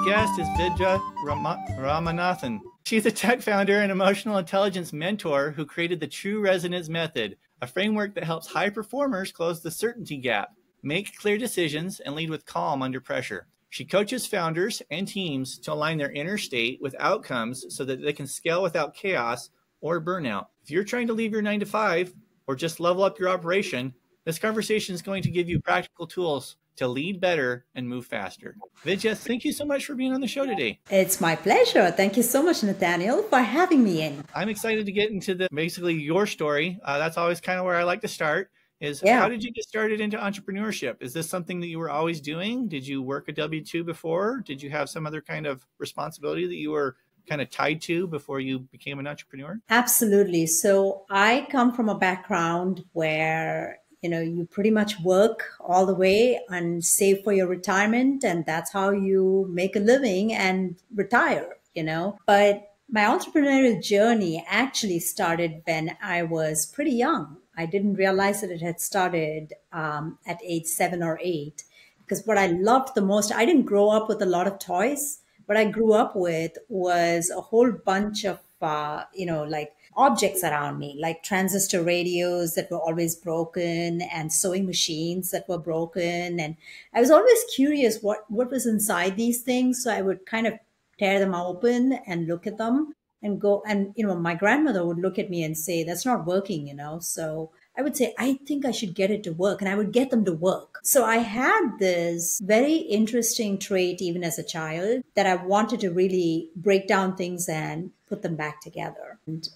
guest is Vidya Ramanathan. She's a tech founder and emotional intelligence mentor who created the True Resonance Method, a framework that helps high performers close the certainty gap, make clear decisions, and lead with calm under pressure. She coaches founders and teams to align their inner state with outcomes so that they can scale without chaos or burnout. If you're trying to leave your 9 to 5 or just level up your operation, this conversation is going to give you practical tools to lead better and move faster. Vidya, thank you so much for being on the show today. It's my pleasure. Thank you so much, Nathaniel, for having me in. I'm excited to get into basically your story. That's always kind of where I like to start is how did you get started into entrepreneurship? Is this something that you were always doing? Did you work a W-2 before? Did you have some other kind of responsibility that you were kind of tied to before you became an entrepreneur? Absolutely. So I come from a background where you pretty much work all the way and save for your retirement. And that's how you make a living and retire, But my entrepreneurial journey actually started when I was pretty young. I didn't realize that it had started at age 7 or 8. Because what I loved the most, I didn't grow up with a lot of toys. What I grew up with was a whole bunch of, objects around me, like transistor radios that were always broken and sewing machines that were broken. And I was always curious what was inside these things. So I would kind of tear them open and look at them and go. And, my grandmother would look at me and say, that's not working, So I would say, I think I should get it to work, and I would get them to work. So I had this very interesting trait, even as a child, that I wanted to really break down things and put them back together. And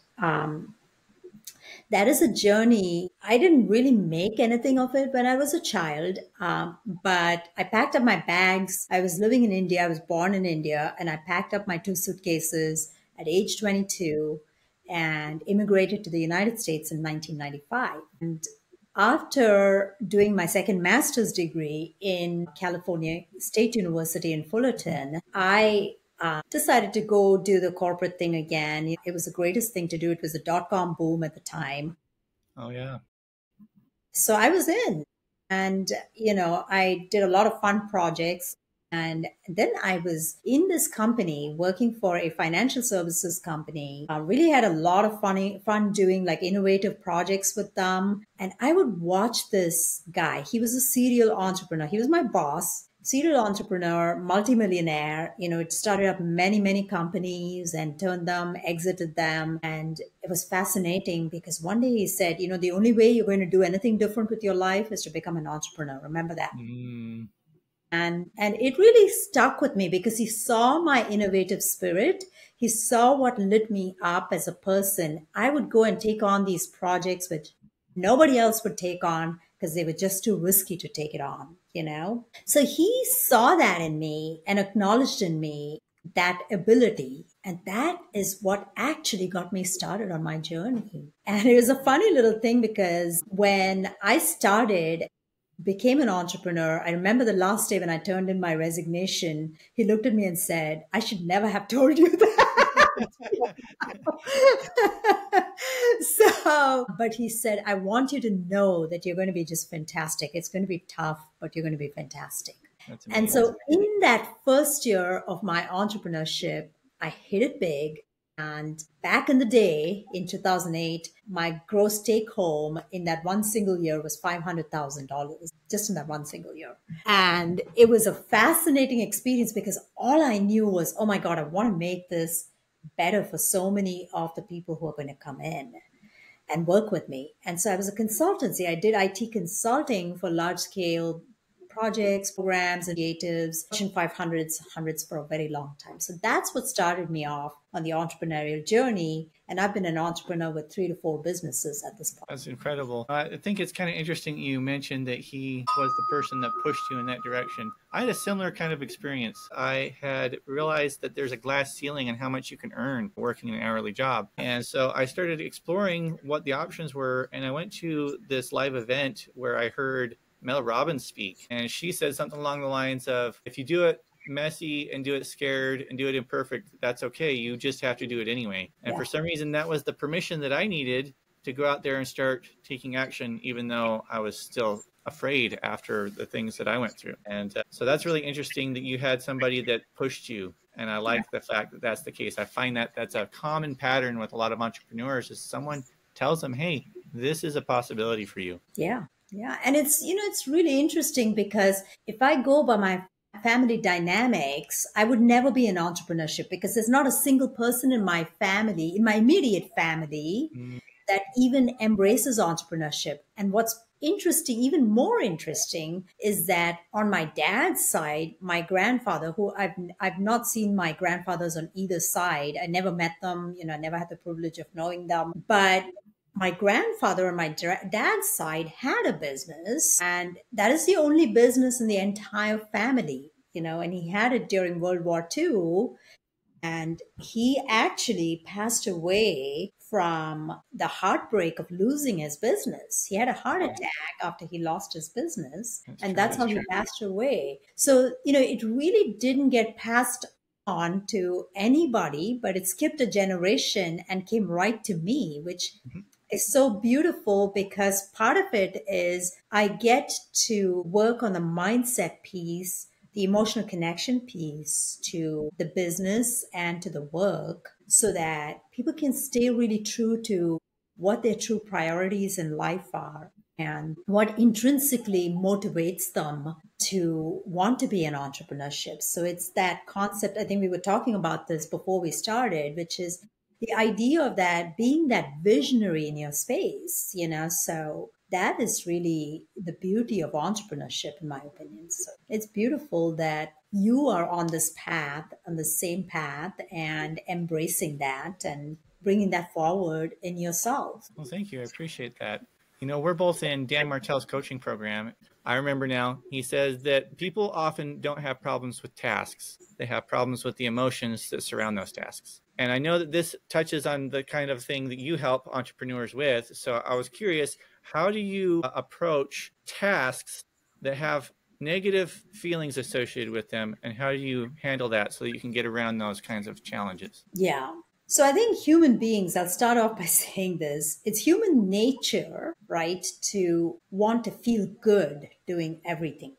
that is a journey. I didn't really make anything of it when I was a child, but I packed up my bags. I was living in India. I was born in India, and I packed up my 2 suitcases at age 22 and immigrated to the United States in 1995. And after doing my second master's degree in California State University in Fullerton, I decided to go do the corporate thing again. It was the greatest thing to do. It was the dot-com boom at the time. Oh, yeah. So I was in, and, I did a lot of fun projects. And then I was in this company working for a financial services company. I really had a lot of fun doing like innovative projects with them. And I would watch this guy. He was a serial entrepreneur. He was my boss, serial entrepreneur, multimillionaire. It started up many, many companies and turned them, exited them. And it was fascinating because one day he said, the only way you're going to do anything different with your life is to become an entrepreneur. Remember that. Mm. And it really stuck with me because he saw my innovative spirit. He saw what lit me up as a person. I would go and take on these projects which nobody else would take on because they were just too risky to take it on, So he saw that in me and acknowledged in me that ability. And that is what actually got me started on my journey. And it was a funny little thing because when I became an entrepreneur, I remember the last day when I turned in my resignation, he looked at me and said, I should never have told you that. But he said, I want you to know that you're going to be just fantastic. It's going to be tough, but you're going to be fantastic. And so in that first year of my entrepreneurship, I hit it big. And back in the day, in 2008, my gross take home in that one single year was $500,000, just in that one single year. And it was a fascinating experience because all I knew was, oh my God, I want to make this better for so many of the people who are going to come in and work with me. And so I was a consultancy. I did IT consulting for large scale projects, programs, and creatives, Fortune 500s, hundreds for a very long time. So that's what started me off on the entrepreneurial journey. And I've been an entrepreneur with 3 to 4 businesses at this point. That's incredible. I think it's kind of interesting you mentioned that he was the person that pushed you in that direction. I had a similar kind of experience. I had realized that there's a glass ceiling on how much you can earn working an hourly job. And so I started exploring what the options were. And I went to this live event where I heard Mel Robbins speak. And she said something along the lines of, if you do it messy and do it scared and do it imperfect, that's okay. You just have to do it anyway. And for some reason, that was the permission that I needed to go out there and start taking action, even though I was still afraid after the things that I went through. And so that's really interesting that you had somebody that pushed you. And I like the fact that that's the case. I find that that's a common pattern with a lot of entrepreneurs is someone tells them, hey, this is a possibility for you. Yeah. Yeah. And it's, it's really interesting because if I go by my family dynamics, I would never be in entrepreneurship because there's not a single person in my family, in my immediate family, that even embraces entrepreneurship. And what's interesting, even more interesting, is that on my dad's side, my grandfather, who I've not seen my grandfathers on either side. I never met them, I never had the privilege of knowing them. But my grandfather on my dad's side had a business, and that is the only business in the entire family, and he had it during World War II. And he actually passed away from the heartbreak of losing his business. He had a heart attack after he lost his business, and that's how he passed away. So, it really didn't get passed on to anybody, but it skipped a generation and came right to me, which is so beautiful because part of it is I get to work on the mindset piece, the emotional connection piece to the business and to the work so that people can stay really true to what their true priorities in life are and what intrinsically motivates them to want to be in entrepreneurship. So it's that concept. I think we were talking about this before we started, which is the idea of that being that visionary in your space, so that is really the beauty of entrepreneurship, in my opinion. So it's beautiful that you are on this path, on the same path, and embracing that and bringing that forward in yourself. Well, thank you. I appreciate that. We're both in Dan Martell's coaching program. I remember now, he says that people often don't have problems with tasks. They have problems with the emotions that surround those tasks. And I know that this touches on the kind of thing that you help entrepreneurs with. So I was curious, how do you approach tasks that have negative feelings associated with them? And how do you handle that so that you can get around those kinds of challenges? Yeah. So I think human beings, I'll start off by saying this, it's human nature, right, to want to feel good doing everything,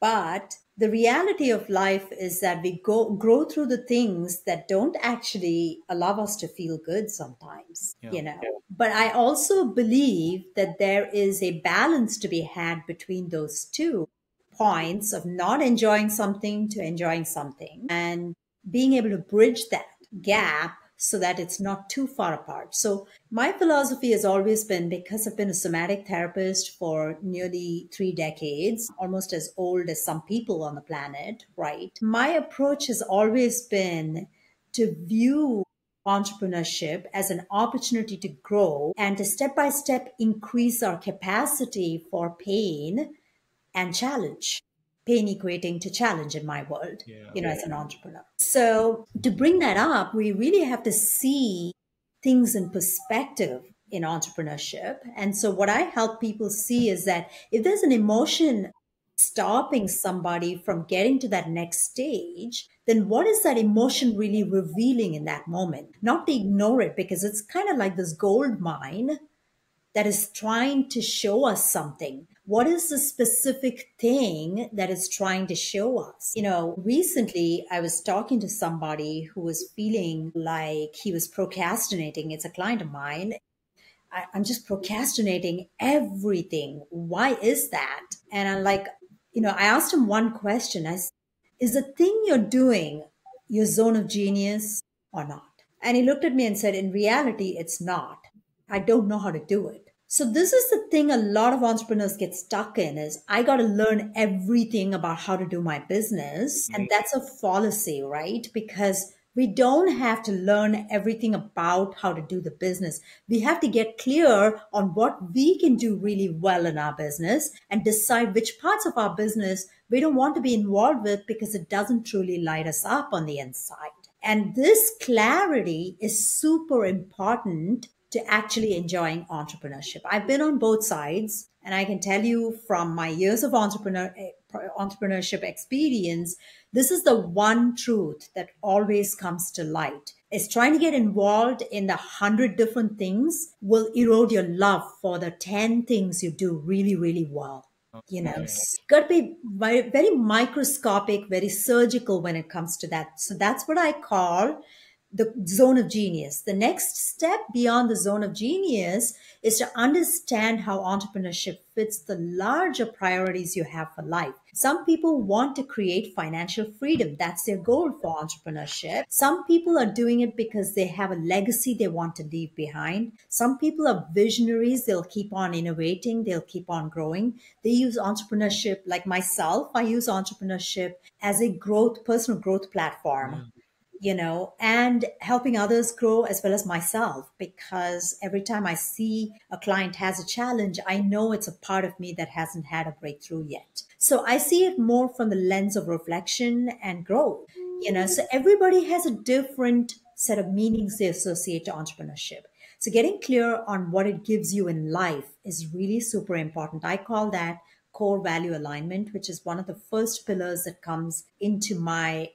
But the reality of life is that we grow through the things that don't actually allow us to feel good sometimes, But I also believe that there is a balance to be had between those two points of not enjoying something to enjoying something and being able to bridge that gap so that it's not too far apart. So my philosophy has always been, because I've been a somatic therapist for nearly 3 decades, almost as old as some people on the planet, right? My approach has always been to view entrepreneurship as an opportunity to grow and to step by step increase our capacity for pain and challenge. Pain equating to challenge in my world, as an entrepreneur. So to bring that up, we really have to see things in perspective in entrepreneurship. And so what I help people see is that if there's an emotion stopping somebody from getting to that next stage, then what is that emotion really revealing in that moment? Not to ignore it, because it's kind of like this gold mine that is trying to show us something. What is the specific thing that it's trying to show us? Recently I was talking to somebody who was feeling like he was procrastinating. It's a client of mine. I'm just procrastinating everything. Why is that? And I'm like, I asked him one question. Is the thing you're doing your zone of genius or not? And he looked at me and said, in reality, it's not. I don't know how to do it. So this is the thing a lot of entrepreneurs get stuck in is I got to learn everything about how to do my business. And that's a fallacy, right? Because we don't have to learn everything about how to do the business. We have to get clear on what we can do really well in our business and decide which parts of our business we don't want to be involved with because it doesn't truly light us up on the inside. And this clarity is super important to actually enjoying entrepreneurship. I've been on both sides, and I can tell you from my years of entrepreneurship experience, this is the one truth that always comes to light. is trying to get involved in the 100 different things will erode your love for the 10 things you do really, really well. Okay. Got to be very, very microscopic, very surgical when it comes to that. So that's what I call the zone of genius. The next step beyond the zone of genius is to understand how entrepreneurship fits the larger priorities you have for life. Some people want to create financial freedom. That's their goal for entrepreneurship. Some people are doing it because they have a legacy they want to leave behind. Some people are visionaries. They'll keep on innovating. They'll keep on growing. They use entrepreneurship, like myself, I use entrepreneurship as a personal growth platform, and helping others grow as well as myself. Because every time I see a client has a challenge, I know it's a part of me that hasn't had a breakthrough yet. So I see it more from the lens of reflection and growth. So everybody has a different set of meanings they associate to entrepreneurship. So getting clear on what it gives you in life is really super important. I call that core value alignment, which is one of the first pillars that comes into my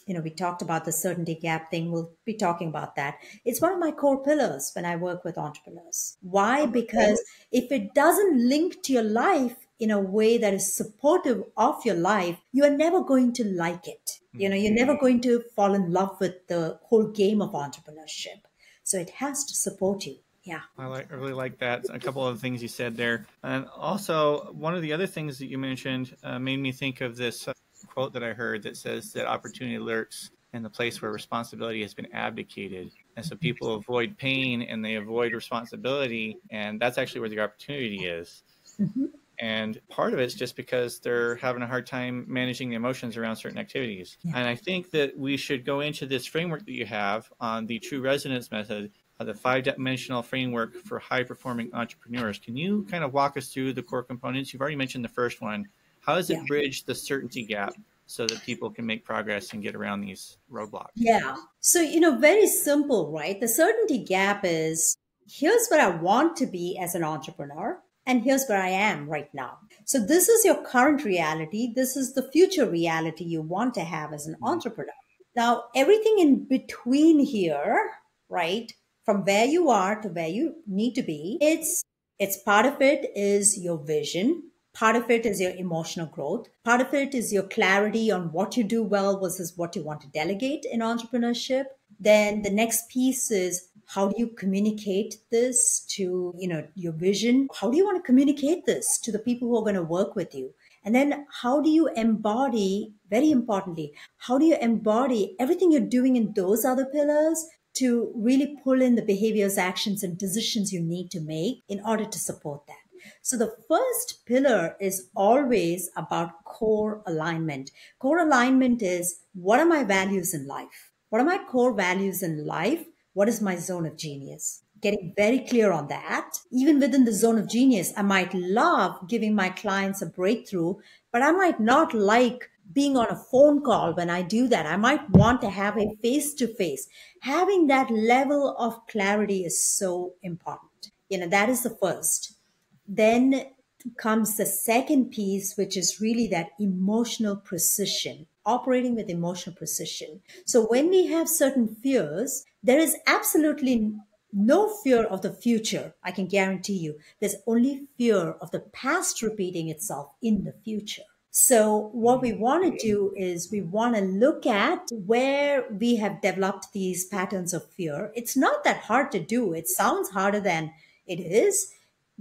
we talked about the certainty gap thing. We'll be talking about that. It's one of my core pillars when I work with entrepreneurs. Why? Because if it doesn't link to your life in a way that is supportive of your life, you are never going to like it. You're never going to fall in love with the whole game of entrepreneurship. So it has to support you. Yeah. I really like that. A couple of things you said there. And also, one of the other things that you mentioned made me think of this quote that I heard that says that opportunity lurks in the place where responsibility has been abdicated. And so people avoid pain and they avoid responsibility. And that's actually where the opportunity is. Mm-hmm. And part of it's just because they're having a hard time managing the emotions around certain activities. Yeah. And I think that we should go into this framework that you have on the true resonance method, the 5-dimensional framework for high-performing entrepreneurs. Can you kind of walk us through the core components? You've already mentioned the first one. How does it bridge the certainty gap so that people can make progress and get around these roadblocks? Yeah. So, very simple, right? The certainty gap is, here's where I want to be as an entrepreneur, and here's where I am right now. So this is your current reality. This is the future reality you want to have as an entrepreneur. Now, everything in between here, right, from where you are to where you need to be, it's part of it is your vision. Part of it is your emotional growth. Part of it is your clarity on what you do well versus what you want to delegate in entrepreneurship. Then the next piece is, how do you communicate this to, your vision? How do you want to communicate this to the people who are going to work with you? And then how do you embody, very importantly, how do you embody everything you're doing in those other pillars to really pull in the behaviors, actions, and decisions you need to make in order to support that? So the first pillar is always about core alignment. Core alignment is, what are my values in life? What are my core values in life? What is my zone of genius? Getting very clear on that. Even within the zone of genius, I might love giving my clients a breakthrough, but I might not like being on a phone call when I do that. I might want to have a face-to-face. Having that level of clarity is so important. That is the first. Then comes the second piece, which is really that emotional precision, operating with emotional precision. So when we have certain fears, there is absolutely no fear of the future. I can guarantee you, there's only fear of the past repeating itself in the future. So what we want to do is we want to look at where we have developed these patterns of fear. It's not that hard to do. It sounds harder than it is.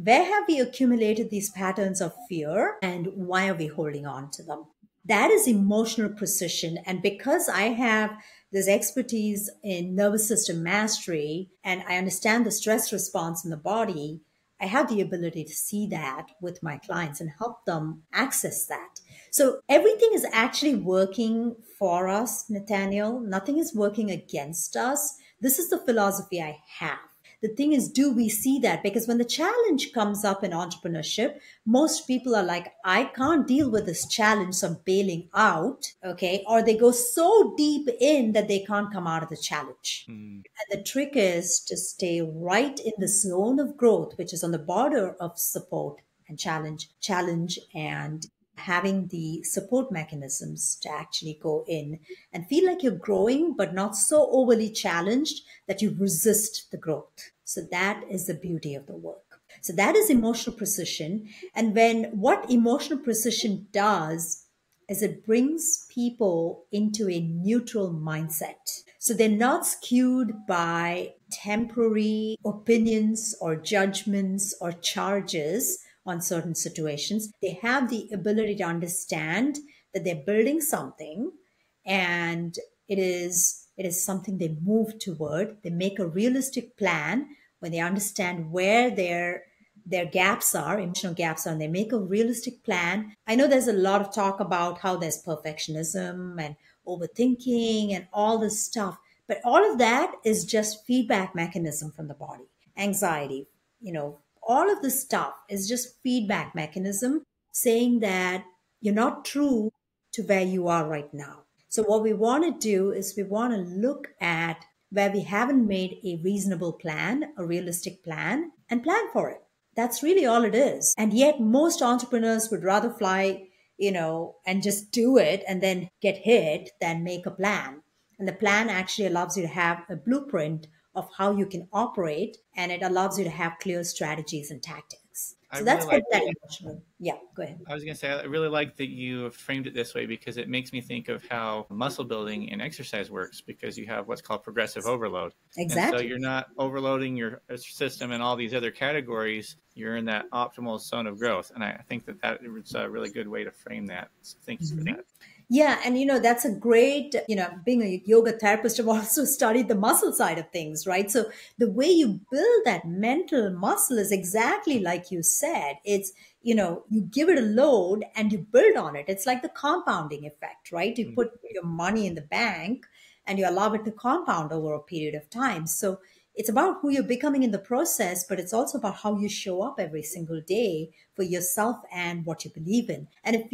Where have we accumulated these patterns of fear, and why are we holding on to them? That is emotional precision. And because I have this expertise in nervous system mastery and I understand the stress response in the body, I have the ability to see that with my clients and help them access that. So everything is actually working for us, Nathaniel. Nothing is working against us. This is the philosophy I have. The thing is, do we see that? Because when the challenge comes up in entrepreneurship, most people are like, I can't deal with this challenge, so I'm bailing out, okay? Or they go so deep in that they can't come out of the challenge. And the trick is to stay right in the zone of growth, which is on the border of support and challenge and having the support mechanisms to actually go in and feel like you're growing, but not so overly challenged that you resist the growth. So that is the beauty of the work. So that is emotional precision. And when what emotional precision does is it brings people into a neutral mindset. So they're not skewed by temporary opinions or judgments or charges on certain situations. They have the ability to understand that they're building something, and it is something they move toward. They make a realistic plan when they understand where their gaps are, emotional gaps are, and they make a realistic plan. I know there's a lot of talk about how there's perfectionism and overthinking and all this stuff, but all of that is just feedback mechanism from the body. Anxiety, all of this stuff is just feedback mechanism saying that you're not true to where you are right now. So what we want to do is we want to look at where we haven't made a reasonable plan, a realistic plan, and plan for it. That's really all it is. And yet most entrepreneurs would rather fly, and just do it and then get hit than make a plan. And the plan actually allows you to have a blueprint of how you can operate, and it allows you to have clear strategies and tactics. I So really that's what like that that. emotional. Yeah, go ahead. I was going to say, I really like that you framed it this way because it makes me think of how muscle building and exercise works, because you have what's called progressive overload. And so Exactly. you're not overloading your system and all these other categories. You're in that optimal zone of growth. And I think that is a really good way to frame that. So thanks for that. Yeah, and that's a great, being a yoga therapist, I've also studied the muscle side of things, right? So the way you build that mental muscle is exactly like you said. It's, you give it a load and you build on it. It's like the compounding effect, right? You put your money in the bank and you allow it to compound over a period of time. So it's about who you're becoming in the process, but it's also about how you show up every single day for yourself and what you believe in. And if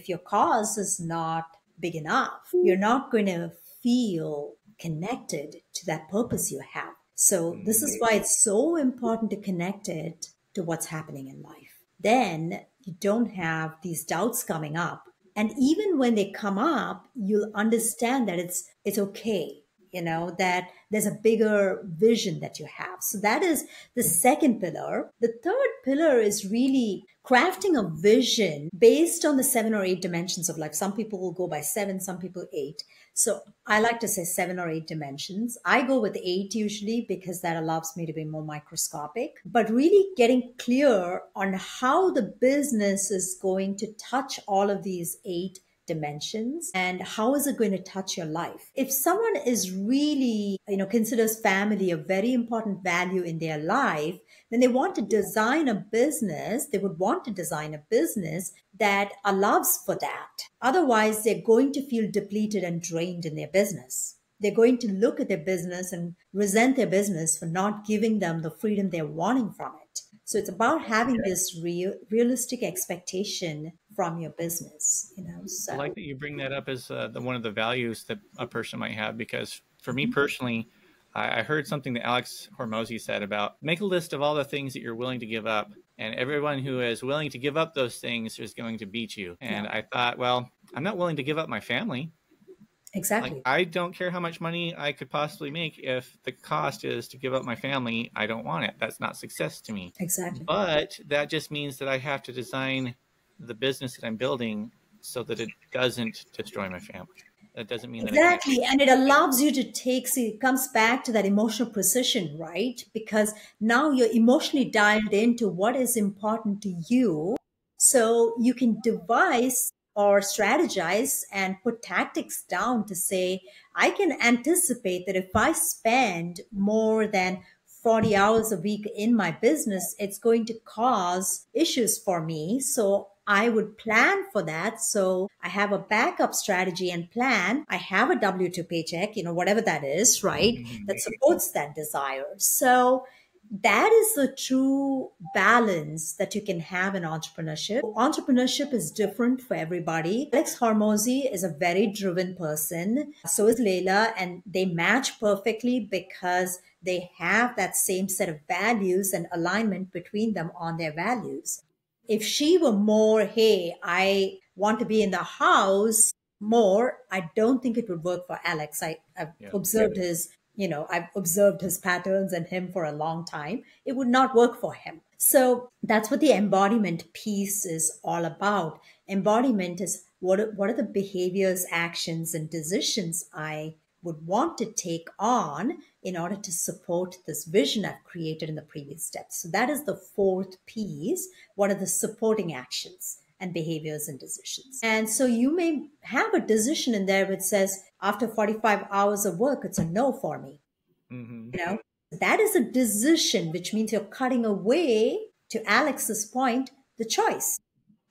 your cause is not big enough, you're not going to feel connected to that purpose you have. So this is why it's so important to connect it to what's happening in life. Then you don't have these doubts coming up. And even when they come up, you'll understand that it's okay, that there's a bigger vision that you have. So that is the second pillar. The third pillar is really crafting a vision based on the 7 or 8 dimensions of life. Some people will go by 7, some people 8. So I like to say 7 or 8 dimensions. I go with 8 usually because that allows me to be more microscopic, but really getting clear on how the business is going to touch all of these 8 dimensions and how is it going to touch your life. If someone is really, considers family a very important value in their life, then they want to design a business, they would want to design a business that allows for that. Otherwise, they're going to feel depleted and drained in their business. They're going to look at their business and resent their business for not giving them the freedom they're wanting from it. So it's about having this realistic expectation from your business, I So like that you bring that up as one of the values that a person might have, because for me personally, I heard something that Alex Hormozy said about make a list of all the things that you're willing to give up, and everyone who is willing to give up those things is going to beat you. And I thought, well, I'm not willing to give up my family. Exactly. Like, I don't care how much money I could possibly make. If the cost is to give up my family, I don't want it. That's not success to me. Exactly. But that just means that I have to design the business that I'm building so that it doesn't destroy my family. That doesn't mean that I can't. Exactly. And it allows you to see, it comes back to that emotional precision, right? Because now you're emotionally dialed into what is important to you. So you can devise or strategize and put tactics down to say, I can anticipate that if I spend more than 40 hours a week in my business, it's going to cause issues for me. So I would plan for that. So I have a backup strategy and plan. I have a W-2 paycheck, whatever that is, right? That supports that desire. So that is the true balance that you can have in entrepreneurship. Entrepreneurship is different for everybody. Alex Hormozy is a very driven person. So is Leila, and they match perfectly because they have that same set of values and alignment between them on their values. If she were more, hey, I want to be in the house more, I don't think it would work for Alex. I've Yeah. observed I've observed his patterns and him for a long time. It would not work for him. So that's what the embodiment piece is all about. Embodiment is what are the behaviors, actions, and decisions I would want to take on in order to support this vision I've created in the previous steps. So that is the fourth piece. What are the supporting actions and behaviors and decisions? And so you may have a decision in there which says, after 45 hours of work, it's a no for me. Mm-hmm. That is a decision, which means you're cutting away, to Alex's point, the choice.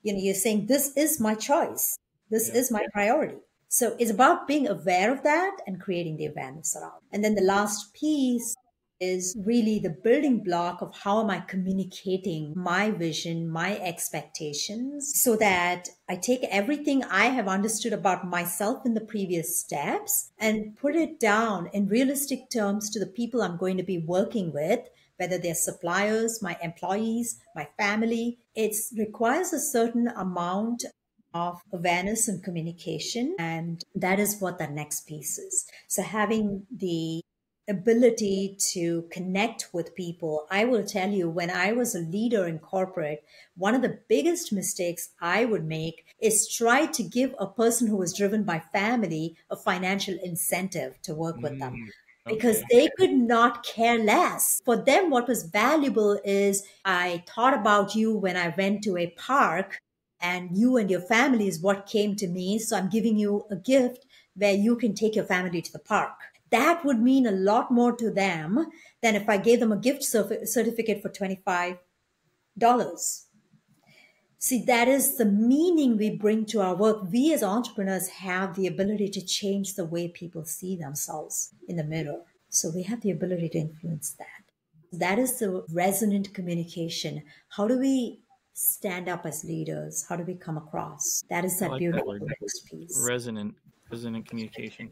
You're saying, this is my choice. This is my priority. So it's about being aware of that and creating the awareness around. And then the last piece is really the building block of how am I communicating my vision, my expectations, so that I take everything I have understood about myself in the previous steps and put it down in realistic terms to the people I'm going to be working with, whether they're suppliers, my employees, my family. It requires a certain amount of awareness and communication. And that is what the next piece is. So having the ability to connect with people. I will tell you, when I was a leader in corporate, one of the biggest mistakes I would make is try to give a person who was driven by family a financial incentive to work with them. Because they could not care less. For them, what was valuable is, I thought about you when I went to a park, and you and your family is what came to me. So I'm giving you a gift where you can take your family to the park. That would mean a lot more to them than if I gave them a gift certificate for $25. See, that is the meaning we bring to our work. We as entrepreneurs have the ability to change the way people see themselves in the mirror. So we have the ability to influence that. That is the resonant communication. How do we stand up as leaders? How do we come across? That is that beautiful next piece. Resonant communication.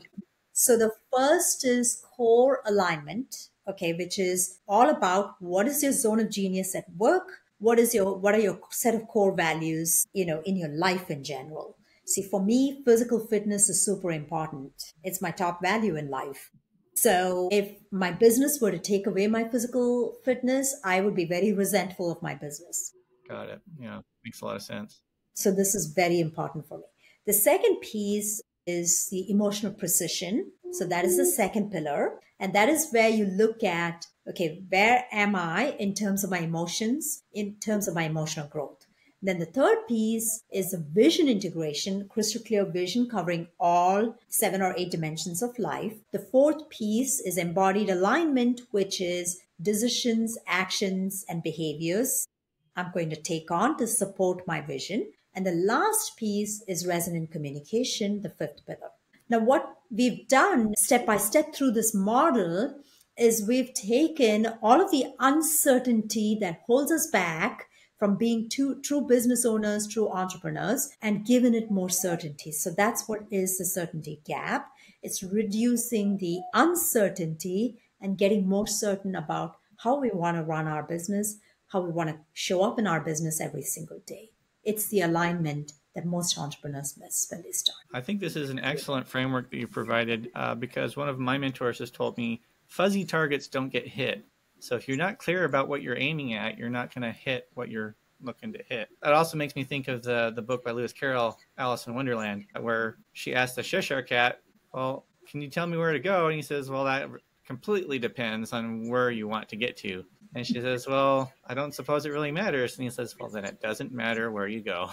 So the first is core alignment, okay, which is all about what is your zone of genius at work? What are your set of core values, in your life in general? See, for me, physical fitness is super important. It's my top value in life. So if my business were to take away my physical fitness, I would be very resentful of my business. Got it. Yeah, makes a lot of sense. So this is very important for me. The second piece is the emotional precision. So that is the second pillar. And that is where you look at, okay, where am I in terms of my emotions, in terms of my emotional growth? Then the third piece is the vision integration, crystal clear vision covering all 7 or 8 dimensions of life. The fourth piece is embodied alignment, which is decisions, actions, and behaviors I'm going to take on to support my vision. And the last piece is resonant communication, the fifth pillar. Now, what we've done step by step through this model is we've taken all of the uncertainty that holds us back from being true business owners, true entrepreneurs, and given it more certainty. So that's what is the certainty gap. It's reducing the uncertainty and getting more certain about how we want to run our business, how we want to show up in our business every single day. It's the alignment that most entrepreneurs miss when they start. I think this is an excellent framework that you provided because one of my mentors has told me fuzzy targets don't get hit. So if you're not clear about what you're aiming at, you're not going to hit what you're looking to hit. That also makes me think of the book by Lewis Carroll, Alice in Wonderland, where she asked the Cheshire Cat, well, can you tell me where to go? And he says, well, that completely depends on where you want to get to. And she says, well, I don't suppose it really matters. And he says, well, then it doesn't matter where you go.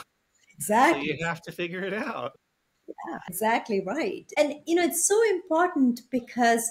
Exactly. So you have to figure it out. Yeah, exactly right. And, it's so important because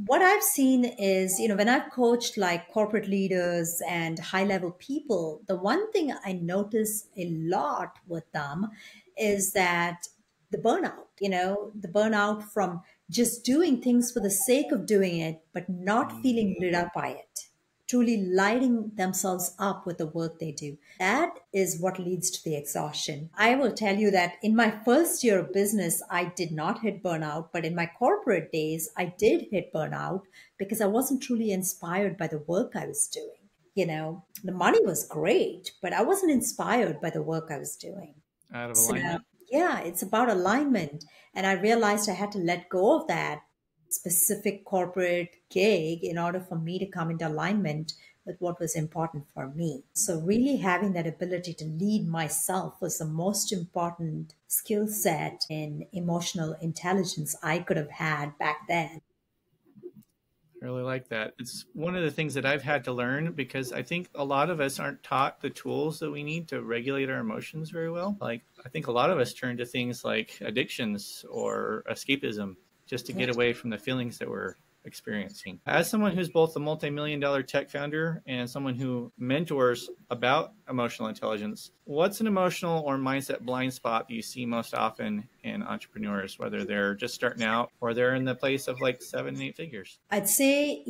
what I've seen is, when I've coached like corporate leaders and high level people, the one thing I notice a lot with them is that the burnout from just doing things for the sake of doing it, but not feeling lit up by it, truly lighting themselves up with the work they do. That is what leads to the exhaustion. I will tell you that in my first year of business, I did not hit burnout, but in my corporate days, I did hit burnout because I wasn't truly inspired by the work I was doing. The money was great, but I wasn't inspired by the work I was doing. Out of So, alignment. yeah, it's about alignment. And I realized I had to let go of that specific corporate gig in order for me to come into alignment with what was important for me. So, really having that ability to lead myself was the most important skill set in emotional intelligence I could have had back then. I really like that. It's one of the things that I've had to learn because I think a lot of us aren't taught the tools that we need to regulate our emotions very well. Like, I think a lot of us turn to things like addictions or escapism just to get Yes. away from the feelings that we're experiencing. As someone who's both a multi-million dollar tech founder and someone who mentors about emotional intelligence, what's an emotional or mindset blind spot that you see most often in entrepreneurs, whether they're just starting out or they're in the place of like 7 and 8 figures? I'd say,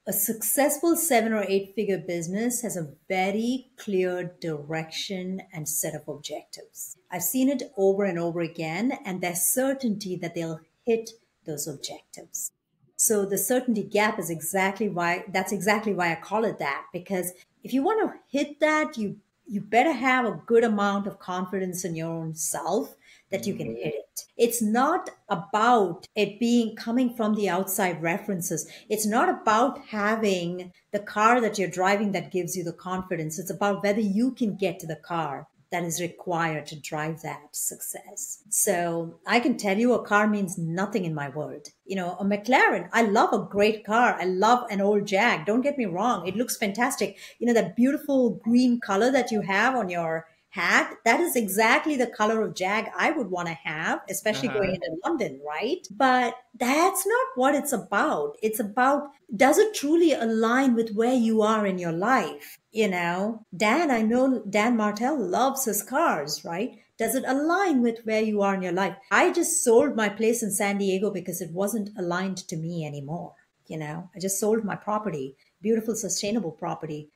a successful 7 or 8 figure business has a very clear direction and set of objectives. I've seen it over and over again, and there's certainty that they'll hit those objectives. So the certainty gap is exactly why I call it that, because if you want to hit that, you better have a good amount of confidence in your own self that you can hit it. It's not about it being coming from the outside references. It's not about having the car that you're driving that gives you the confidence. It's about whether you can get to the car that is required to drive that success. So I can tell you a car means nothing in my world. A McLaren, I love a great car. I love an old Jag. Don't get me wrong. It looks fantastic. That beautiful green color that you have on your hat, that is exactly the color of Jag I would want to have, especially going Uh-huh. into London, right? But that's not what it's about. It's about, does it truly align with where you are in your life? I know Dan Martell loves his cars, right? Does it align with where you are in your life? I just sold my place in San Diego because it wasn't aligned to me anymore. I just sold my property, beautiful, sustainable property.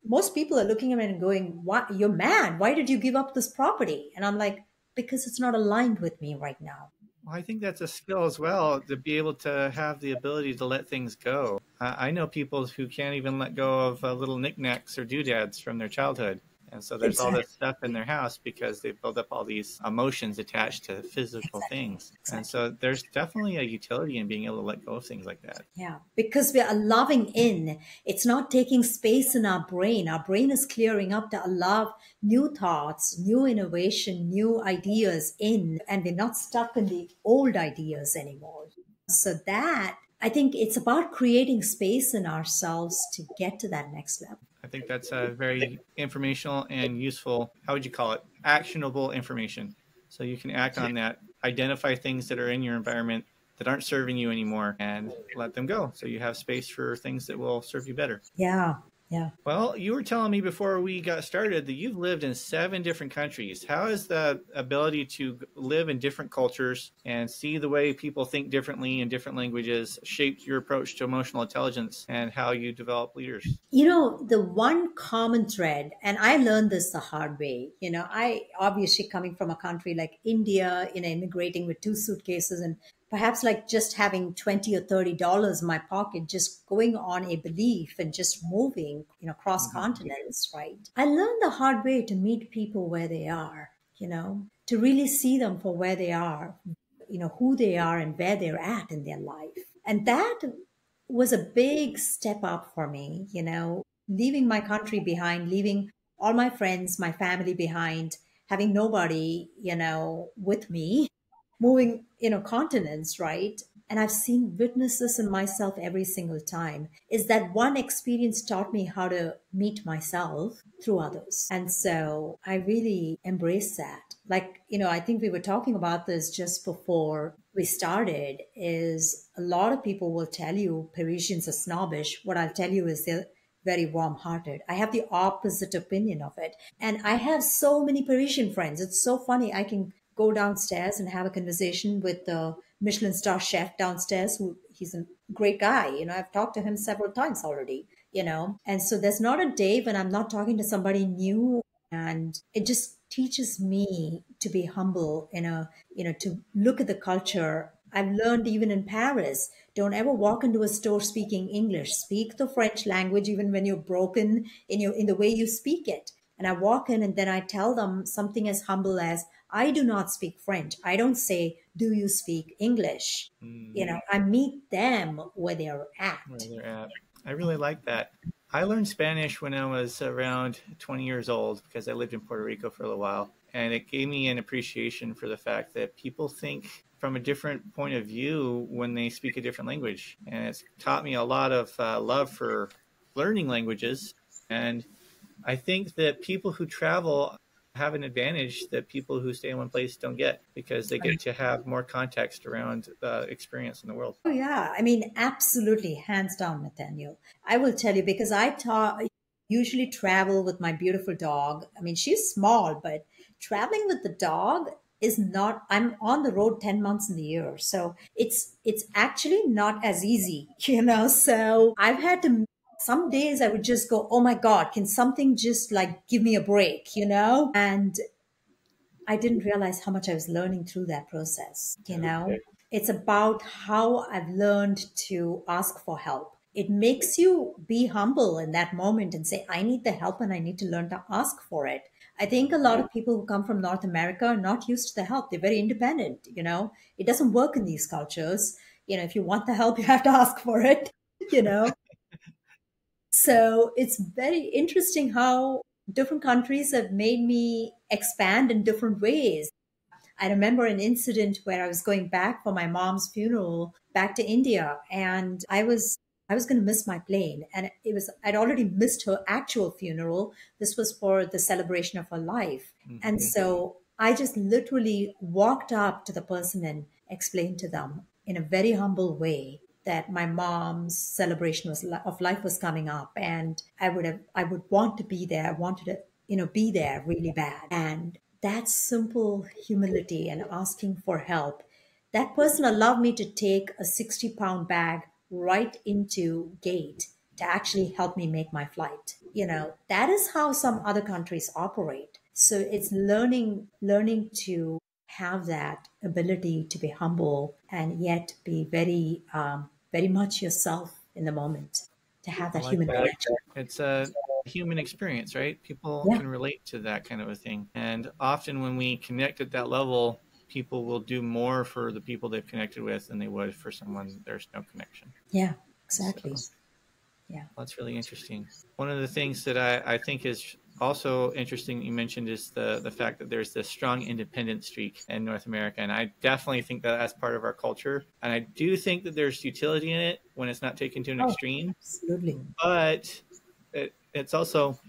Most people are looking at me and going, "What? You're mad. Why did you give up this property?" And I'm like, "Because it's not aligned with me right now." Well, I think that's a skill as well to be able to have the ability to let things go. I know people who can't even let go of little knickknacks or doodads from their childhood. And so there's all Exactly. this stuff in their house because they build up all these emotions attached to physical Exactly. things. And Exactly. so there's definitely a utility in being able to let go of things like that. Yeah, because we are allowing in. It's not taking space in our brain. Our brain is clearing up to allow new thoughts, new innovation, new ideas in, and we're not stuck in the old ideas anymore. So that, I think it's about creating space in ourselves to get to that next level. I think that's a very informational and useful, how would you call it? Actionable information. So you can act on that, identify things that are in your environment that aren't serving you anymore and let them go. So you have space for things that will serve you better. Yeah, yeah. Well, you were telling me before we got started that you've lived in 7 different countries. How has the ability to live in different cultures and see the way people think differently in different languages shaped your approach to emotional intelligence and how you develop leaders? The one common thread, and I learned this the hard way, I obviously coming from a country like India, immigrating with 2 suitcases and perhaps like just having 20 or $30 in my pocket, just going on a belief and just moving, cross Mhm. continents, right? I learned the hard way to meet people where they are, to really see them for where they are, who they are and where they're at in their life. And that was a big step up for me, leaving my country behind, leaving all my friends, my family behind, having nobody, with me, moving, continents, right? And I've seen witnesses in myself every single time. Is that one experience taught me how to meet myself through others. And so I really embrace that. Like, I think we were talking about this just before we started, is a lot of people will tell you Parisians are snobbish. What I'll tell you is they're very warm hearted. I have the opposite opinion of it. And I have so many Parisian friends. It's so funny. I can go downstairs and have a conversation with the Michelin star chef downstairs, who he's a great guy. I've talked to him several times already, and so there's not a day when I'm not talking to somebody new. And it just teaches me to be humble to look at the culture I've learned even in Paris, don't ever walk into a store speaking English. Speak the French language even when you're broken in the way you speak it. And I walk in and then I tell them something as humble as, I do not speak French. I don't say, do you speak English? I meet them where they're Where at. they're at. I really like that. I learned Spanish when I was around 20 years old because I lived in Puerto Rico for a little while. And it gave me an appreciation for the fact that people think from a different point of view when they speak a different language. And it's taught me a lot of love for learning languages. And I think that people who travel have an advantage that people who stay in one place don't get because they get to have more context around experience in the world. Oh, yeah. I mean, absolutely, hands down, Nathaniel. I will tell you because usually travel with my beautiful dog. I mean, she's small, but traveling with the dog is not, I'm on the road 10 months in the year. So it's actually not as easy, So I've had to, some days I would just go, oh my God, can something just like give me a break? And I didn't realize how much I was learning through that process. Okay. It's about how I've learned to ask for help. It makes you be humble in that moment and say, I need the help and I need to learn to ask for it. I think a lot of people who come from North America are not used to the help. They're very independent. It doesn't work in these cultures. If you want the help, you have to ask for it, you know. So it's very interesting how different countries have made me expand in different ways. I remember an incident where I was going back for my mom's funeral back to India, and I was going to miss my plane, and I'd already missed her actual funeral. This was for the celebration of her life. And Mm-hmm. so I just literally walked up to the person and explained to them in a very humble way that my mom's celebration of life was coming up, and I would want to be there. I wanted to be there really bad. And that simple humility and asking for help, that person allowed me to take a 60-pound bag right into gate to actually help me make my flight. That is how some other countries operate. So it's learning to have that ability to be humble and yet be very much yourself in the moment, to have I that like human that. connection. It's a human experience, right? People Yeah. can relate to that kind of a thing. And often when we connect at that level, people will do more for the people they've connected with than they would for someone there's no connection. Yeah, So exactly. Yeah. that's really interesting. One of the things that I think is also interesting that you mentioned is the fact that there's this strong independent streak in North America. And I definitely think that that's part of our culture. And I do think that there's utility in it when it's not taken to an Oh, extreme. absolutely. But it's also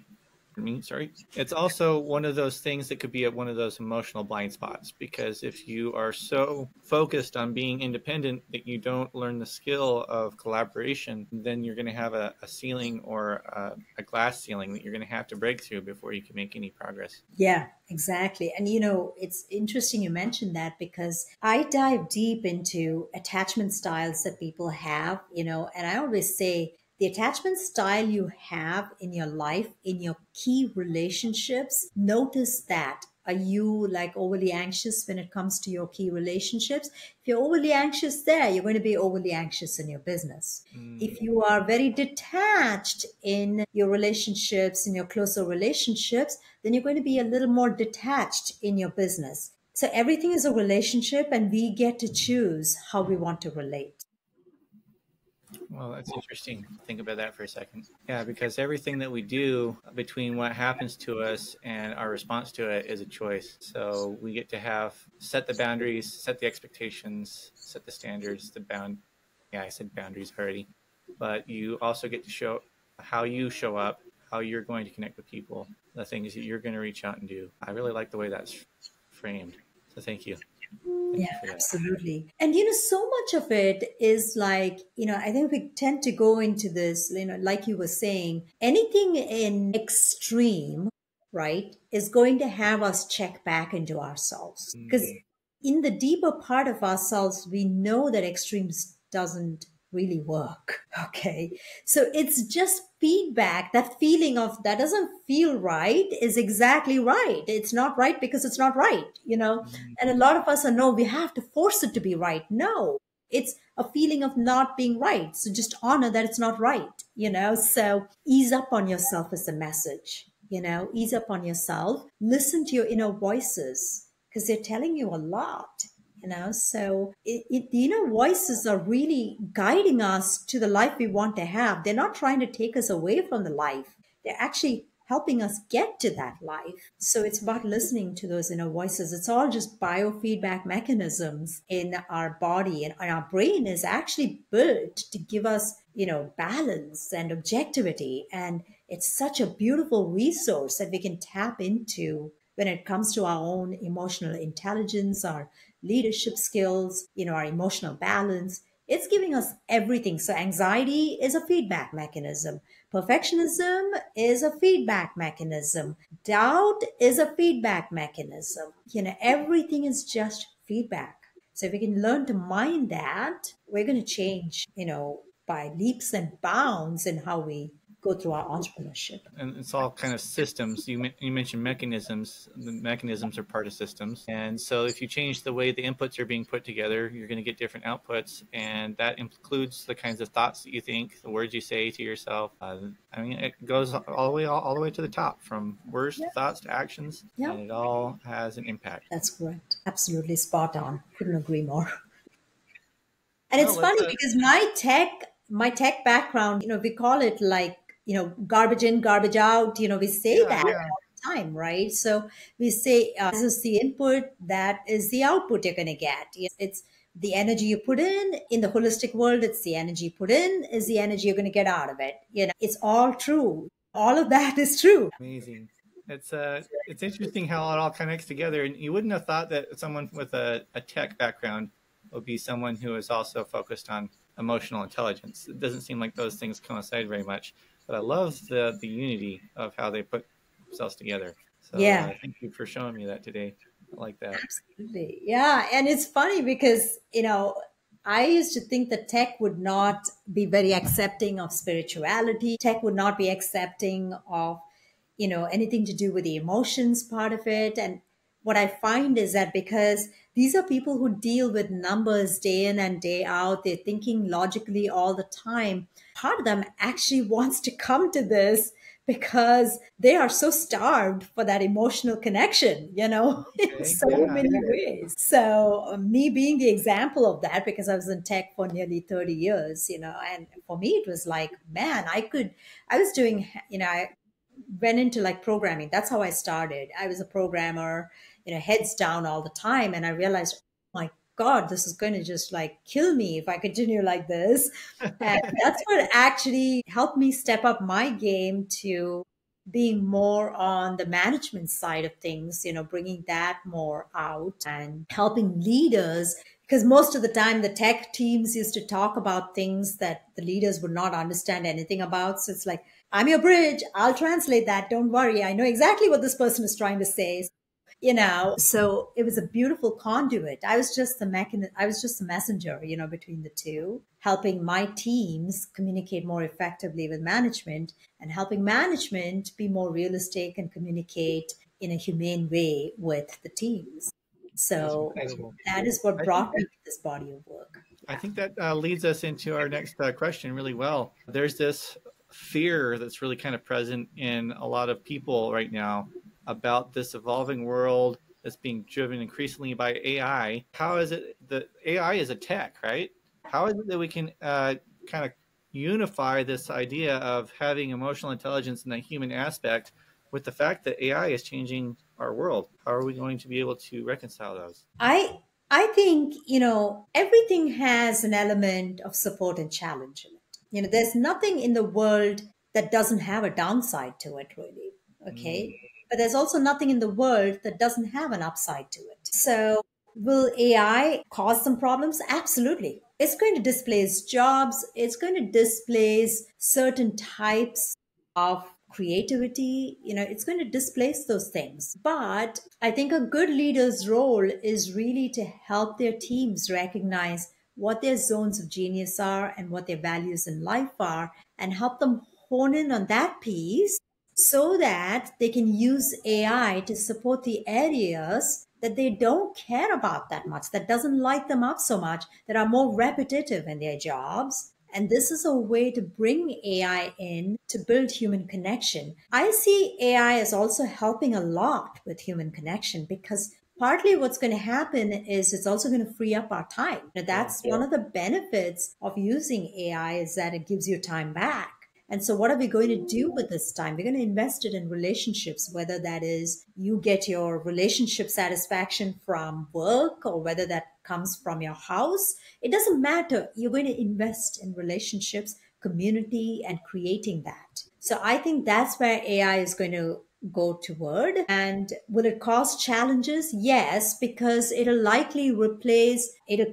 sorry. It's also one of those things that could be at one of those emotional blind spots because if you are so focused on being independent that you don't learn the skill of collaboration, then you're going to have a ceiling or a glass ceiling that you're going to have to break through before you can make any progress. Yeah, exactly. And it's interesting you mentioned that because I dive deep into attachment styles that people have, and I always say the attachment style you have in your life, in your key relationships, notice that. Are you like overly anxious when it comes to your key relationships? If you're overly anxious there, you're going to be overly anxious in your business. Mm. If you are very detached in your relationships, in your closer relationships, then you're going to be a little more detached in your business. So everything is a relationship, and we get to choose how we want to relate. Well, that's interesting. Think about that for a second. Yeah, because everything that we do between what happens to us and our response to it is a choice. So we get to set the boundaries, set the expectations, set the standards, yeah, I said boundaries already. But you also get to show how you show up, how you're going to connect with people, the things that you're going to reach out and do. I really like the way that's framed. So thank you. Thank Yeah, you for that. absolutely. And so much of it is like, I think we tend to go into this, like you were saying, anything in extreme, right, is going to have us check back into ourselves. Because Mm, in the deeper part of ourselves, we know that extremes doesn't really work. Okay. So it's just feedback. That feeling of that doesn't feel right is exactly right. It's not right because it's not right, you know? And a lot of us are, no, we have to force it to be right. No, it's a feeling of not being right. So just honor that it's not right, you know? So ease up on yourself is the message, you know, ease up on yourself, listen to your inner voices because they're telling you a lot, you know. So the inner voices are really guiding us to the life we want to have. They're not trying to take us away from the life, they're actually helping us get to that life. So it's about listening to those inner voices. It's all just biofeedback mechanisms in our body, and our brain is actually built to give us, you know, balance and objectivity. And it's such a beautiful resource that we can tap into when it comes to our own emotional intelligence, our leadership skills, you know, our emotional balance. It's giving us everything. So anxiety is a feedback mechanism. Perfectionism is a feedback mechanism. Doubt is a feedback mechanism. You know, everything is just feedback. So if we can learn to mind that, we're going to change, you know, by leaps and bounds in how we go through our entrepreneurship. And it's all kind of systems. You mentioned mechanisms. The mechanisms are part of systems. And so if you change the way the inputs are being put together, you're going to get different outputs. And that includes the kinds of thoughts that you think, the words you say to yourself. I mean, it goes all the way to the top, from words to thoughts to actions. Yeah. And it all has an impact. That's correct. Absolutely spot on. Couldn't agree more. And it's funny because my tech background, you know, we call it like, you know, garbage in, garbage out. You know, we say that all the time, right? So we say, this is the input, that is the output you're going to get. It's the energy you put in the holistic world. It's the energy you put in is the energy you're going to get out of it. You know, it's all true. All of that is true. Amazing. It's interesting how it all connects together. And you wouldn't have thought that someone with a tech background would be someone who is also focused on emotional intelligence. It doesn't seem like those things coincide very much, but I love the unity of how they put themselves together. So thank you for showing me that today. I like that. Absolutely. Yeah. And it's funny because, you know, I used to think that tech would not be very accepting of spirituality. Tech would not be accepting of, you know, anything to do with the emotions part of it. And what I find is that because these are people who deal with numbers day in and day out, they're thinking logically all the time. Part of them actually wants to come to this because they are so starved for that emotional connection, you know, in so many ways. So me being the example of that, because I was in tech for nearly 30 years, you know, and for me, it was like, man, I was doing, you know, I went into like programming. That's how I started. I was a programmer, you know, heads down all the time. And I realized, oh my God, this is going to just like kill me if I continue like this. And that's what actually helped me step up my game to being more on the management side of things, you know, bringing that more out and helping leaders. Because most of the time, the tech teams used to talk about things that the leaders would not understand anything about. So it's like, I'm your bridge. I'll translate that. Don't worry. I know exactly what this person is trying to say. You know, so it was a beautiful conduit. I was just the messenger, you know, between the two, helping my teams communicate more effectively with management and helping management be more realistic and communicate in a humane way with the teams. So that is what brought me to this body of work. I think that leads us into our next question really well. There's this fear that's really kind of present in a lot of people right now about this evolving world that's being driven increasingly by AI. How is it that AI is a tech, right? How is it that we can kind of unify this idea of having emotional intelligence and the human aspect with the fact that AI is changing our world? How are we going to be able to reconcile those? I think, you know, everything has an element of support and challenge in it. You know, there's nothing in the world that doesn't have a downside to it, really. Okay. But there's also nothing in the world that doesn't have an upside to it. So will AI cause some problems? Absolutely. It's going to displace jobs. It's going to displace certain types of creativity. You know, it's going to displace those things. But I think a good leader's role is really to help their teams recognize what their zones of genius are and what their values in life are, and help them hone in on that piece so that they can use AI to support the areas that they don't care about that much, that doesn't light them up so much, that are more repetitive in their jobs. And this is a way to bring AI in to build human connection. I see AI as also helping a lot with human connection, because partly what's going to happen is it's also going to free up our time. Now, that's one of the benefits of using AI, is that it gives you time back. And so, what are we going to do with this time? We're going to invest it in relationships, whether that is you get your relationship satisfaction from work or whether that comes from your house. It doesn't matter. You're going to invest in relationships, community, and creating that. So, I think that's where AI is going to go toward. And will it cause challenges? Yes, because it'll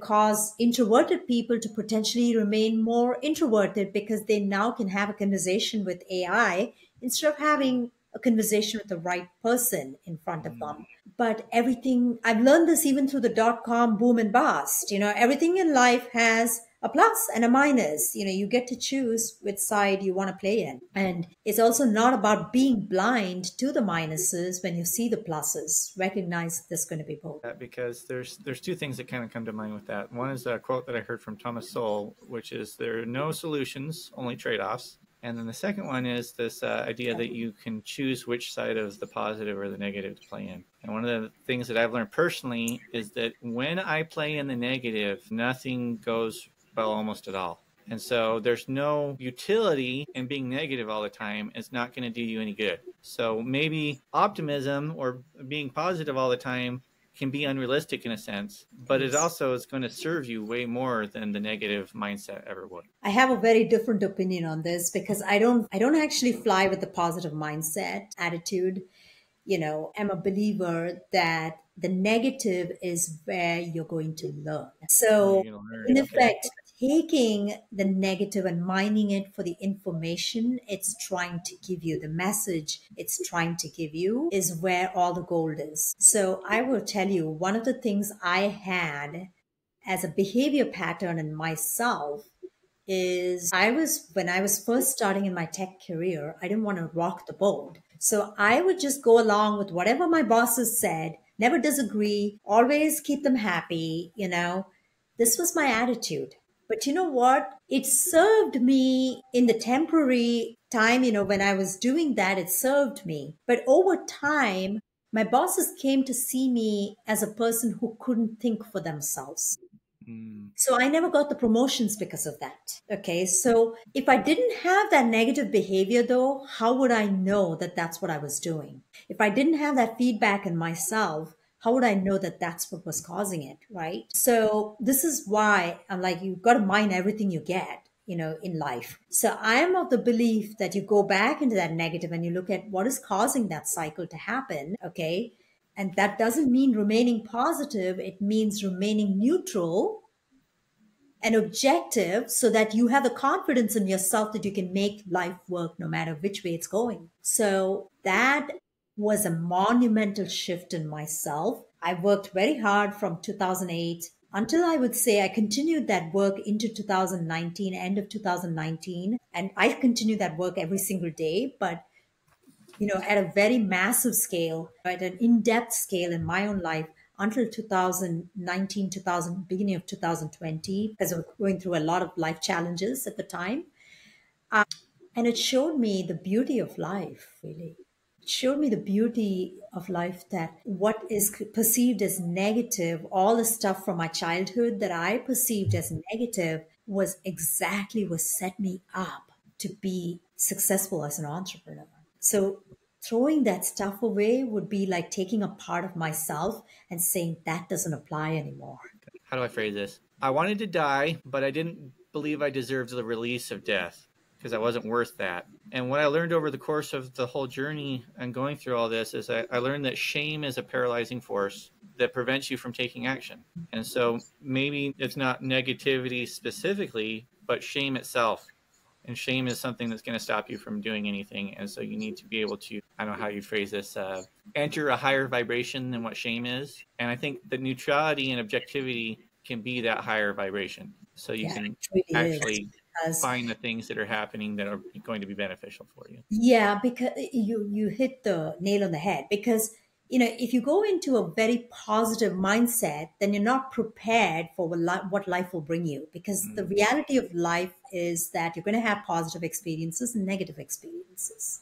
cause introverted people to potentially remain more introverted, because they now can have a conversation with AI instead of having a conversation with the right person in front of them. But everything, I've learned this even through the dot-com boom and bust. Everything in life has a plus and a minus. You get to choose which side you want to play in. And it's also not about being blind to the minuses. When you see the pluses, recognize there's going to be both. Because there's two things that kind of come to mind with that. One is a quote that I heard from Thomas Sowell, which is, there are no solutions, only trade-offs. And then the second one is this idea that you can choose which side of the positive or the negative to play in. And one of the things that I've learned personally is that when I play in the negative, nothing goes well almost at all. And so there's no utility in being negative all the time. It's not going to do you any good. So maybe optimism or being positive all the time can be unrealistic in a sense, but it also is going to serve you way more than the negative mindset ever would. I have a very different opinion on this, because I don't actually fly with the positive mindset attitude. I'm a believer that the negative is where you're going to learn. So in effect, taking the negative and mining it for the information it's trying to give you, the message it's trying to give you, is where all the gold is. So I will tell you, one of the things I had as a behavior pattern in myself is when I was first starting in my tech career, I didn't want to rock the boat. So I would just go along with whatever my bosses said, never disagree, always keep them happy. This was my attitude. But you know what? It served me in the temporary time, when I was doing that, it served me. But over time, my bosses came to see me as a person who couldn't think for themselves. So I never got the promotions because of that. Okay. So if I didn't have that negative behavior though, how would I know that that's what I was doing? If I didn't have that feedback in myself, how would I know that that's what was causing it? Right. So this is why I'm like, you've got to mind everything you get, in life. So I am of the belief that you go back into that negative and you look at what is causing that cycle to happen. Okay. And that doesn't mean remaining positive. It means remaining neutral and objective, so that you have the confidence in yourself that you can make life work no matter which way it's going. So that was a monumental shift in myself. I worked very hard from 2008 until, I would say, I continued that work into 2019, end of 2019. And I continued that work every single day, but at a very massive scale, at an in-depth scale in my own life, until 2019, beginning of 2020, because I was going through a lot of life challenges at the time. And it showed me the beauty of life, really. It showed me the beauty of life, that what is perceived as negative, all the stuff from my childhood that I perceived as negative, was exactly what set me up to be successful as an entrepreneur. So throwing that stuff away would be like taking a part of myself and saying that doesn't apply anymore. How do I phrase this? I wanted to die, but I didn't believe I deserved the release of death, because I wasn't worth that. And what I learned over the course of the whole journey and going through all this is I learned that shame is a paralyzing force that prevents you from taking action. And so maybe it's not negativity specifically, but shame itself. And shame is something that's going to stop you from doing anything. And so you need to be able to, I don't know how you phrase this, enter a higher vibration than what shame is. And I think that neutrality and objectivity can be that higher vibration. So you Yeah, can it really is. actually Because find the things that are happening that are going to be beneficial for you. yeah, because you hit the nail on the head. Because if you go into a very positive mindset, then you're not prepared for what life will bring you. Because the Mm. reality of life is that you're going to have positive experiences and negative experiences,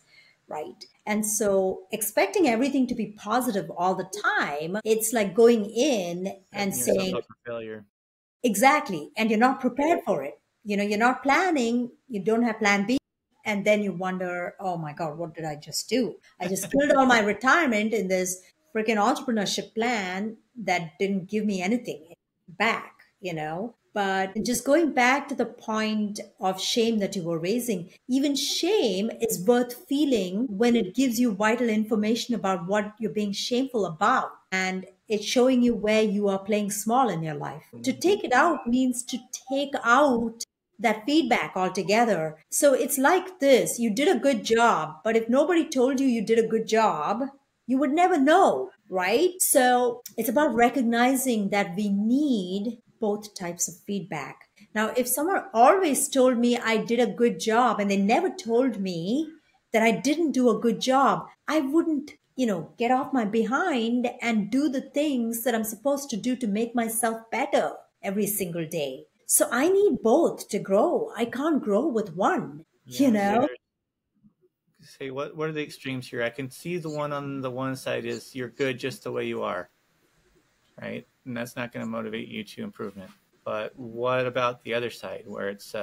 right? And so expecting everything to be positive all the time, it's like going in and Setting yourself saying, up for failure. exactly. And you're not prepared for it. You're not planning, you don't have plan B. And then you wonder, oh my God, what did I just do? I just killed all my retirement in this freaking entrepreneurship plan that didn't give me anything back. But just going back to the point of shame that you were raising, even shame is worth feeling when it gives you vital information about what you're being shameful about. And it's showing you where you are playing small in your life. To Mm. take it out means to take out that feedback altogether. So it's like this: you did a good job, but if nobody told you you did a good job, you would never know, right? So it's about recognizing that we need both types of feedback. Now, if someone always told me I did a good job and they never told me that I didn't do a good job, I wouldn't, get off my behind and do the things that I'm supposed to do to make myself better every single day. So I need both to grow. I can't grow with one, you Yeah. So know? there's, say, what are the extremes here? I can see the one on the one side is you're good just the way you are, right? And that's not going to motivate you to improvement. But what about the other side where it's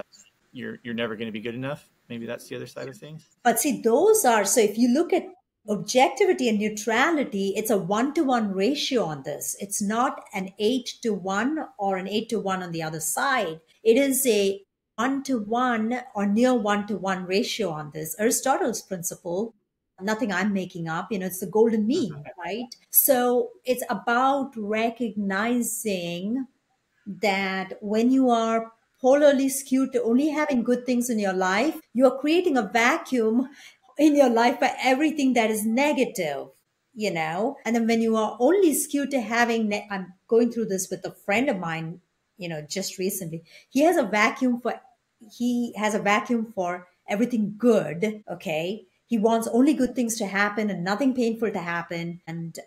you're never going to be good enough? Maybe that's the other side of things. But see, those are, so if you look at objectivity and neutrality, it's a 1-to-1 ratio on this. It's not an 8-to-1 or an 8-to-1 on the other side. It is a 1-to-1 or near 1-to-1 ratio on this. Aristotle's principle, nothing I'm making up, it's the golden mean, right? So it's about recognizing that when you are polarly skewed to only having good things in your life, you are creating a vacuum in your life for everything that is negative. And then when you are only skewed to having, I'm going through this with a friend of mine, just recently. He has a vacuum for everything good. Okay. He wants only good things to happen and nothing painful to happen. And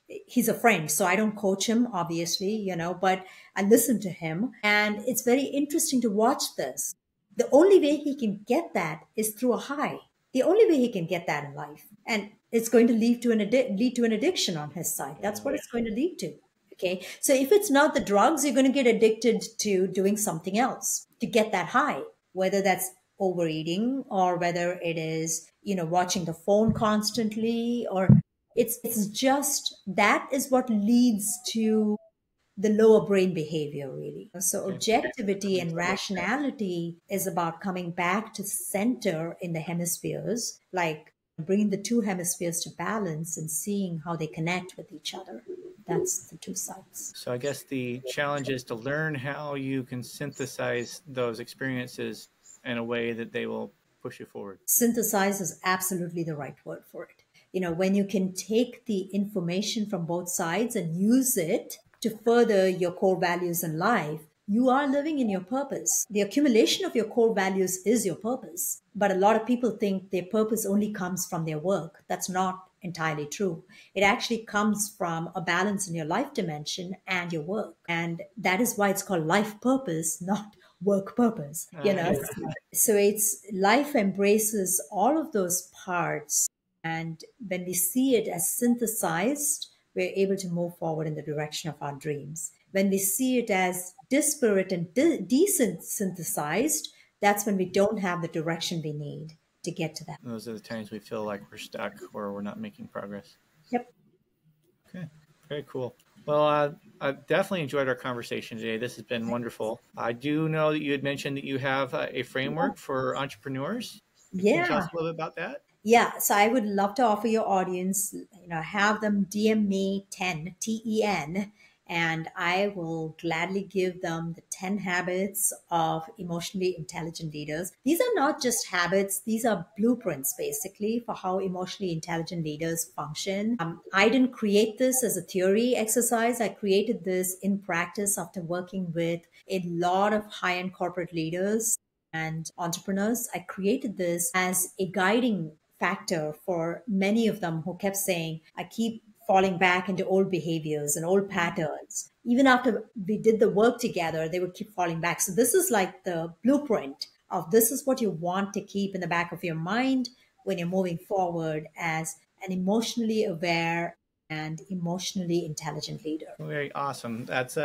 he's a friend, so I don't coach him, obviously, but I listen to him. And it's very interesting to watch this. The only way he can get that is through a high. The only way he can get that in life. And it's going to lead to an addiction on his side. That's Yeah. what it's going to lead to. Okay. So if it's not the drugs, you're going to get addicted to doing something else to get that high, whether that's overeating or whether it is, watching the phone constantly, or it's just that is what leads to the lower brain behavior, really. So Okay. That objectivity makes and sense. rationality is about coming back to center in the hemispheres, like bringing the two hemispheres to balance and seeing how they connect with each other. That's the two sides. So I guess the challenge is to learn how you can synthesize those experiences in a way that they will push you forward. Synthesize is absolutely the right word for it. When you can take the information from both sides and use it to further your core values in life, you are living in your purpose. The accumulation of your core values is your purpose. But a lot of people think their purpose only comes from their work. That's not entirely true. It actually comes from a balance in your life dimension and your work. And that is why it's called life purpose, not work purpose. Yeah. So it's life embraces all of those parts. And when we see it as synthesized, we're able to move forward in the direction of our dreams. When we see it as disparate and decent synthesized, that's when we don't have the direction we need to get to that. Those are the times we feel like we're stuck or we're not making progress. Yep. Okay, very cool. Well, I've definitely enjoyed our conversation today. This has been wonderful. I do know that you had mentioned that you have a framework for entrepreneurs. Can you tell us Yeah. a little bit about that? Yeah, so I would love to offer your audience, have them DM me 10, TEN, And I will gladly give them the 10 habits of emotionally intelligent leaders. These are not just habits, these are blueprints basically for how emotionally intelligent leaders function. I didn't create this as a theory exercise. I created this in practice after working with a lot of high end corporate leaders and entrepreneurs. I created this as a guiding factor for many of them who kept saying, I keep falling back into old behaviors and old patterns. Even after we did the work together, they would keep falling back. So this is like the blueprint of this is what you want to keep in the back of your mind when you're moving forward as an emotionally aware and emotionally intelligent leader. Very awesome. That's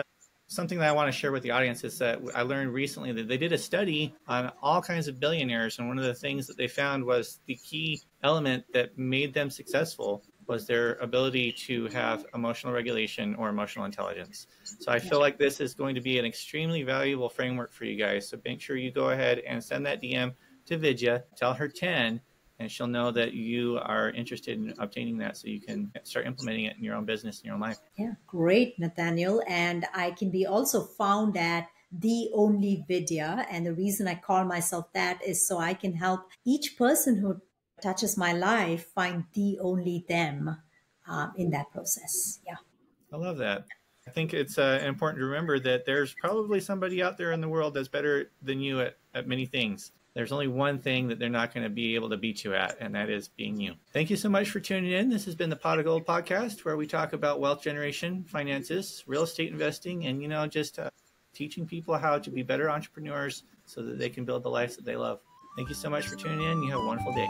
something that I want to share with the audience is that I learned recently that they did a study on all kinds of billionaires. And one of the things that they found was the key element that made them successful was their ability to have emotional regulation or emotional intelligence. So I feel like this is going to be an extremely valuable framework for you guys. So make sure you go ahead and send that DM to Vidya, tell her 10, and she'll know that you are interested in obtaining that so you can start implementing it in your own business, in your own life. Yeah, great, Nathaniel. And I can be also found at The Only Vidya. And the reason I call myself that is so I can help each person who touches my life find the only them in that process. Yeah. I love that. I think it's important to remember that there's probably somebody out there in the world that's better than you at many things. There's only one thing that they're not going to be able to beat you at, and that is being you. Thank you so much for tuning in. This has been the Pot of Gold podcast, where we talk about wealth generation, finances, real estate investing, and, just teaching people how to be better entrepreneurs so that they can build the lives that they love. Thank you so much for tuning in. You have a wonderful day.